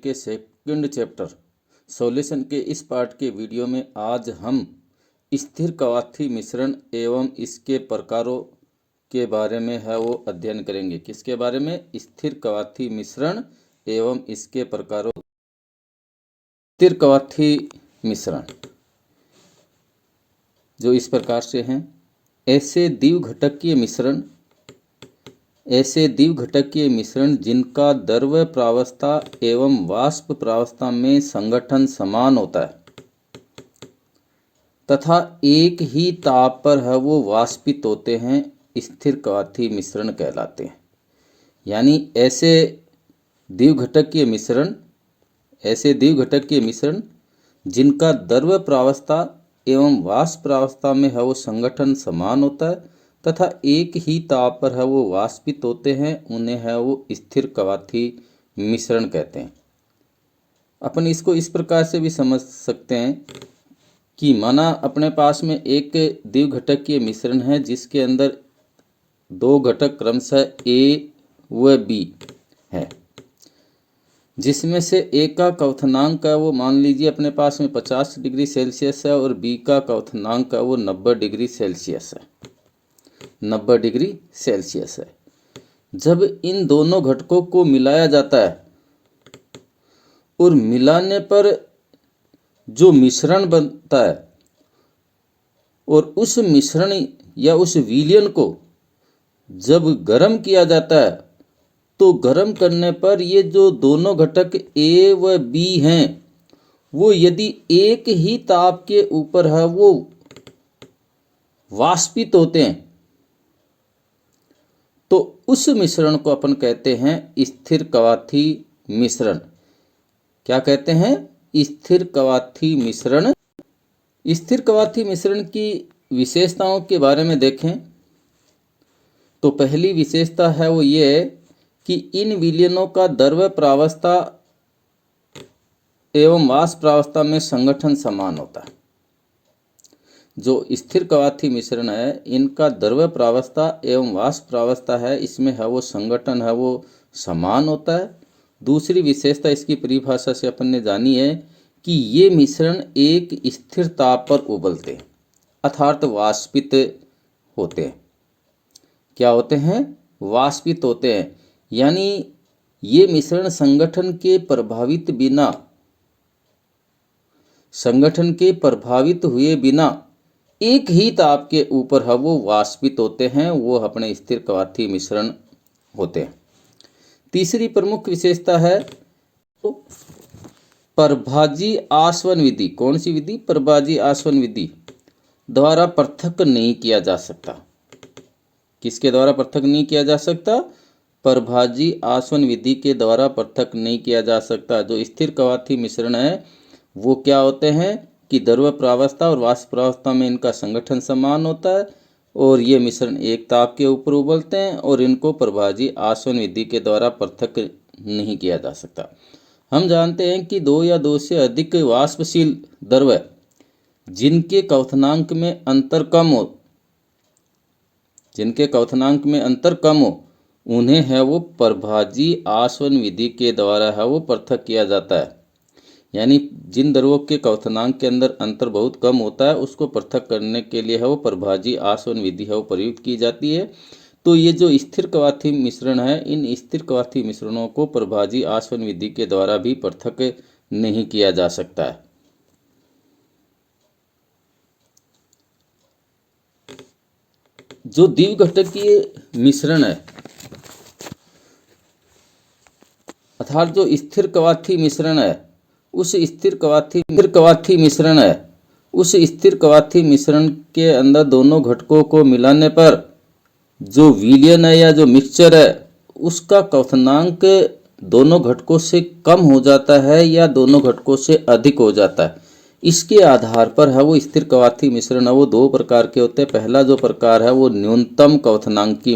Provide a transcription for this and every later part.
के second chapter solution के इस पार्ट के वीडियो में आज हम स्थिर कवाथी मिश्रण एवं इसके प्रकारों के बारे में है वो अध्ययन करेंगे। किसके बारे में? स्थिर कवाथी मिश्रण एवं इसके प्रकारों। स्थिर कवाथी मिश्रण जो इस प्रकार से हैं। ऐसे द्विघटकीय मिश्रण जिनका द्रव्य प्रावस्था एवं वाष्प प्रावस्था में संगठन समान होता है तथा एक ही ताप पर है वो वाष्पित होते हैं, स्थिर कवाथी मिश्रण कहलाते हैं। यानी ऐसे द्विघटकीय मिश्रण जिनका द्रव्य प्रावस्था एवं वाष्प प्रावस्था में है वो संगठन समान होता है तथा एक ही ताप पर है वो वाष्पित होते हैं, उन्हें है वो स्थिर कवाथी मिश्रण कहते हैं। अपन इसको इस प्रकार से भी समझ सकते हैं कि माना अपने पास में एक द्विघटकीय मिश्रण है जिसके अंदर दो घटक क्रमशः A व B है, जिसमें से A का क्वथनांक है वो मान लीजिए अपने पास में 50 डिग्री सेल्सियस है और B का क्वथनांक है वो 90 डिग्री सेल्सियस है। जब इन दोनों घटकों को मिलाया जाता है और मिलाने पर जो मिश्रण बनता है और उस मिश्रण या उस विलयन को जब गर्म किया जाता है तो गर्म करने पर ये जो दोनों घटक A व B हैं वो यदि एक ही ताप के ऊपर है वो वाष्पित होते हैं तो उस मिश्रण को अपन कहते हैं स्थिर कवाथी मिश्रण। क्या कहते हैं? स्थिर कवाथी मिश्रण। स्थिर कवाथी मिश्रण की विशेषताओं के बारे में देखें तो पहली विशेषता है वो ये कि इन विलयनों का द्रव्य प्रावस्था एवं वाष्प प्रावस्था में संगठन समान होता है। जो स्थिर कवाथी मिश्रण है इनका द्रव्य प्रावस्था एवं वाष्प प्रावस्था है इसमें है वो संगठन है वो समान होता है। दूसरी विशेषता इसकी परिभाषा से अपन ने जानी है कि ये मिश्रण एक स्थिर ताप पर उबलते हैं अर्थात वाष्पित होते हैं। क्या होते हैं? वाष्पित होते हैं। यानी ये मिश्रण संगठन के प्रभावित हुए बिना एक ही ताप के ऊपर है वो वाष्पित होते हैं, वो अपने स्थिर कवाथी मिश्रण होते हैं। तीसरी प्रमुख विशेषता है तो प्रभाजी आसवन विधि। कौन सी विधि? प्रभाजी आसवन विधि द्वारा पृथक नहीं किया जा सकता। किसके द्वारा पृथक नहीं किया जा सकता? प्रभाजी आसवन विधि के द्वारा पृथक नहीं किया जा सकता। जो स्थिर कवाथी मिश्रण है वो क्या होते हैं कि द्रव्य प्रावस्था और वाष्प प्रावस्था में इनका संगठन समान होता है और ये मिश्रण एक ताप के ऊपर उबलते हैं और इनको प्रभाजी आसवन विधि के द्वारा पृथक नहीं किया जा सकता। हम जानते हैं कि दो या दो से अधिक वाष्पशील द्रव्य जिनके क्वथनांक में अंतर कम हो उन्हें है वो प्रभाजी आसवन विधि के द्वारा है वो पृथक किया जाता है। यानी जिन द्रव्यों के क्वथनांक के अंदर अंतर बहुत कम होता है उसको पृथक करने के लिए है वो प्रभाजी आसवन विधि है वो प्रयुक्त की जाती है। तो ये जो स्थिर कवाथी मिश्रण है इन स्थिर कवाथी मिश्रणों को प्रभाजी आसवन विधि के द्वारा भी पृथक नहीं किया जा सकता है। जो द्विघटकीय मिश्रण है अर्थात जो स्थिर कवाथी मिश्रण है उस स्थिर कवाथी मिश्रण के अंदर दोनों घटकों को मिलाने पर जो विलयन है या जो मिक्सचर है उसका क्वथनांक दोनों घटकों से कम हो जाता है या दोनों घटकों से अधिक हो जाता है। इसके आधार पर है वो स्थिर कवाथी मिश्रण है वो दो प्रकार के होते हैं। पहला जो प्रकार है वो न्यूनतम क्वथनांकी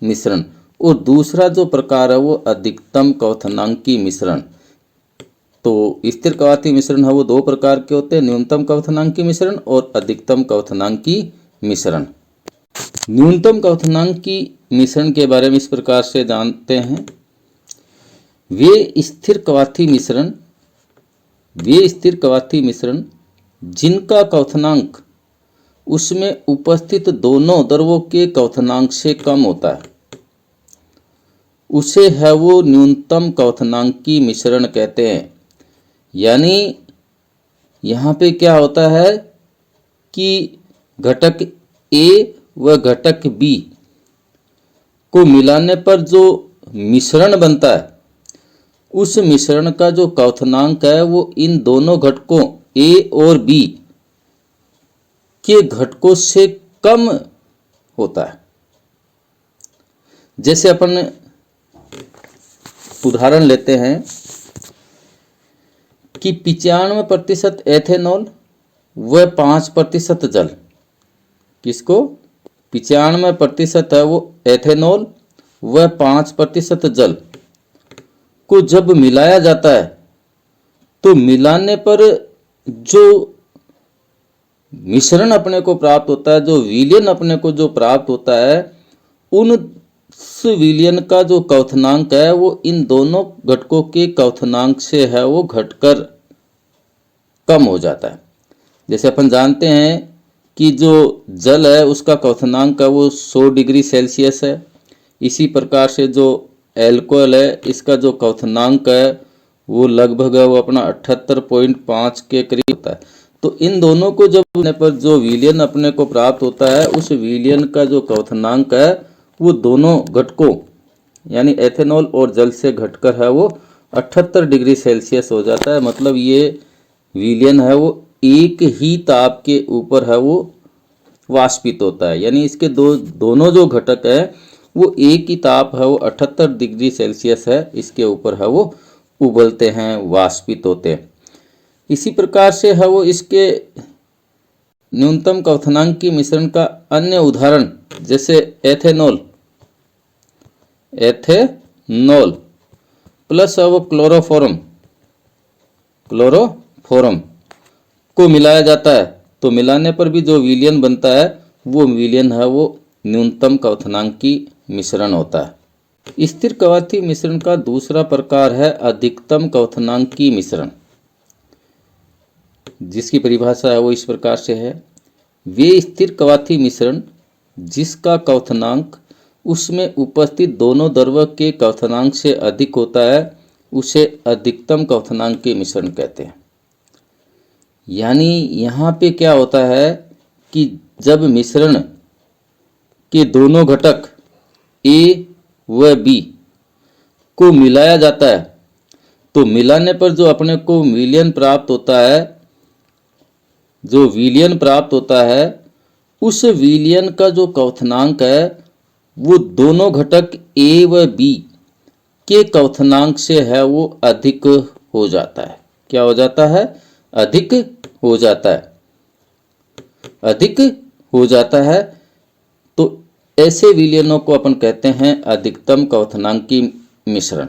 मिश्रण और दूसरा जो प्रकार है वो अधिकतम क्वथनांकी मिश्रण। तो स्थिर कवाथी मिश्रण है वो दो प्रकार के होते हैं, न्यूनतम क्वथनांकी मिश्रण और अधिकतम क्वथनांकी मिश्रण। न्यूनतम क्वथनांकी मिश्रण के बारे में इस प्रकार से जानते हैं वे स्थिर कवाथी मिश्रण जिनका क्वथनांक उसमें उपस्थित दोनों द्रवों के क्वथनांक से कम होता है, उसे है वो न्यूनतम क्वथनांकी मिश्रण कहते हैं। यानी यहाँ पे क्या होता है कि घटक ए व घटक बी को मिलाने पर जो मिश्रण बनता है, उस मिश्रण का जो क्वथनांक है वो इन दोनों घटकों ए और बी के घटकों से कम होता है। जैसे अपन उदाहरण लेते हैं कि 95% एथेनॉल व 5% जल, किसको 95% है वो एथेनॉल व 5% जल को जब मिलाया जाता है तो मिलाने पर जो मिश्रण अपने को प्राप्त होता है, जो विलयन अपने को जो प्राप्त होता है, उस विलयन का जो क्वथनांक है वो इन दोनों घटकों के क्वथनांक से है वो घटकर कम हो जाता है। जैसे अपन जानते हैं कि जो जल है उसका क्वथनांक है वो 100 डिग्री सेल्सियस है। इसी प्रकार से जो एल्कोहल है इसका जो क्वथनांक है वो लगभग है वो अपना 78.5 के करीब होता है। तो इन दोनों को जब होने पर जो विलयन अपने को प्राप्त होता है, उस विलयन का जो क्वथनांक है वो दोनों घटकों यानी एथेनॉल और जल से घटकर है वो 78 डिग्री सेल्सियस हो जाता है। मतलब ये विलयन है वो एक ही ताप के ऊपर है वो वाष्पित होता है। यानी इसके दोनों जो घटक है वो एक ही ताप है वो 78 डिग्री सेल्सियस है, इसके ऊपर है वो उबलते हैं, वाष्पित होते हैं। इसी प्रकार से है वो इसके न्यूनतम क्वथनांकी मिश्रण का अन्य उदाहरण जैसे एथेनॉल प्लस है वो क्लोरोफॉर्म को मिलाया जाता है, तो मिलाने पर भी जो विलयन बनता है वो विलयन है वो न्यूनतम क्वथनांकी मिश्रण होता है। स्थिर कवाथी मिश्रण का दूसरा प्रकार है अधिकतम क्वथनांकी मिश्रण, जिसकी परिभाषा है वो इस प्रकार से है। वे स्थिर कवाथी मिश्रण जिसका क्वथनांक उसमें उपस्थित दोनों द्रव्य के क्वथनांक से अधिक होता है, उसे अधिकतम क्वथनांकी मिश्रण कहते हैं। यानी यहाँ पे क्या होता है कि जब मिश्रण के दोनों घटक ए व बी को मिलाया जाता है तो मिलाने पर जो अपने को विलयन प्राप्त होता है, उस विलयन का जो क्वथनांक है वो दोनों घटक ए व बी के क्वथनांक से है वो अधिक हो जाता है। क्या हो जाता है? अधिक हो जाता है। तो ऐसे विलयनों को अपन कहते हैं अधिकतम क्वथनांकी मिश्रण।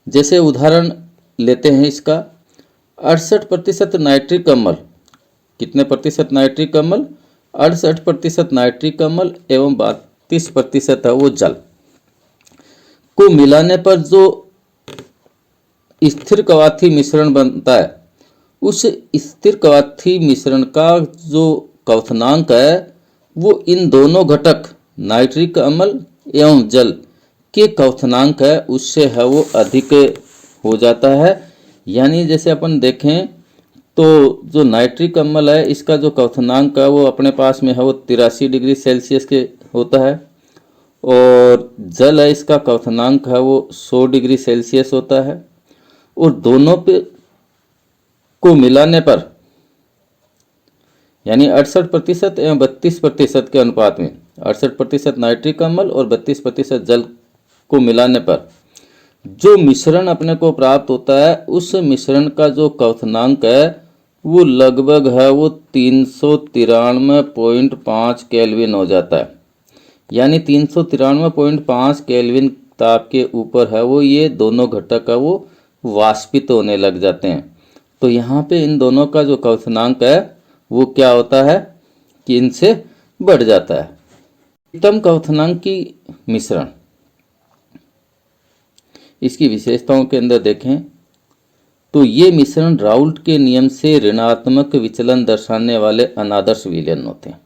जैसे उदाहरण लेते हैं इसका 68% नाइट्रिक अम्ल, कितने प्रतिशत नाइट्रिक अम्ल? 68% नाइट्रिक अम्ल एवं 32% है वो जल को मिलाने पर जो स्थिर कवाथी मिश्रण बनता है, उस स्थिर कवाथी मिश्रण का जो क्वथनांक है वो इन दोनों घटक नाइट्रिक अम्ल एवं जल के क्वथनांक है उससे है वो अधिक हो जाता है। यानी जैसे अपन देखें तो जो नाइट्रिक अम्ल है इसका जो क्वथनांक है वो अपने पास में है वो 83 डिग्री सेल्सियस के होता है, और जल है इसका क्वथनांक है वो 100 डिग्री सेल्सियस होता है। और दोनों पे को मिलाने पर यानी 68% एवं 32% के अनुपात में 68% नाइट्रिक अम्ल और 32% जल को मिलाने पर जो मिश्रण अपने को प्राप्त होता है, उस मिश्रण का जो क्वथनांक है वो लगभग है वो 393.5 केल्विन हो जाता है। यानी 393.5 केल्विन ताप के ऊपर है वो ये दोनों घटक है वो वाष्पित होने लग जाते हैं। तो यहाँ पे इन दोनों का जो क्वथनांक है वो क्या होता है कि इनसे बढ़ जाता है। अधिकतम क्वथनांकी मिश्रण, इसकी विशेषताओं के अंदर देखें तो ये मिश्रण राउल्ट के नियम से ऋणात्मक विचलन दर्शाने वाले अनादर्श विलयन होते हैं।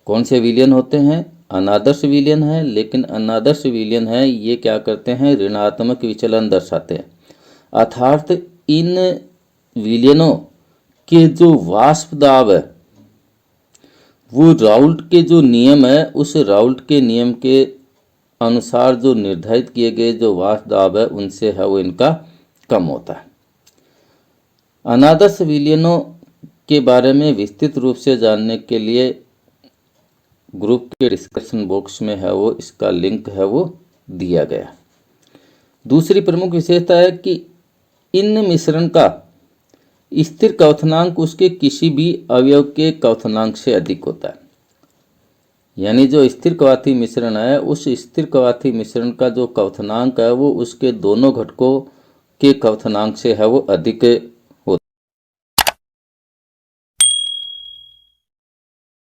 कौन से विलयन होते हैं? अनादर्श विलयन है, लेकिन अनादर्श विलयन है ये क्या करते हैं? ऋणात्मक विचलन दर्शाते हैं। अर्थात इन विलयनों के जो वाष्प दाब है वो राउल्ट के जो नियम है उस राउल्ट के नियम के अनुसार जो निर्धारित किए गए जो वाष्प दाब है उनसे है वो इनका कम होता है। अनादर्श विलयनों के बारे में विस्तृत रूप से जानने के लिए ग्रुप के डिस्कशन बॉक्स में है वो इसका लिंक है वो दिया गया। दूसरी प्रमुख विशेषता है कि इन मिश्रण का स्थिर क्वथनांक उसके किसी भी अवयव के क्वथनांक से अधिक होता है। यानी जो स्थिर क्वाथी मिश्रण है उस स्थिर क्वाथी मिश्रण का जो क्वथनांक है वो उसके दोनों घटकों के क्वथनांक से है वो अधिक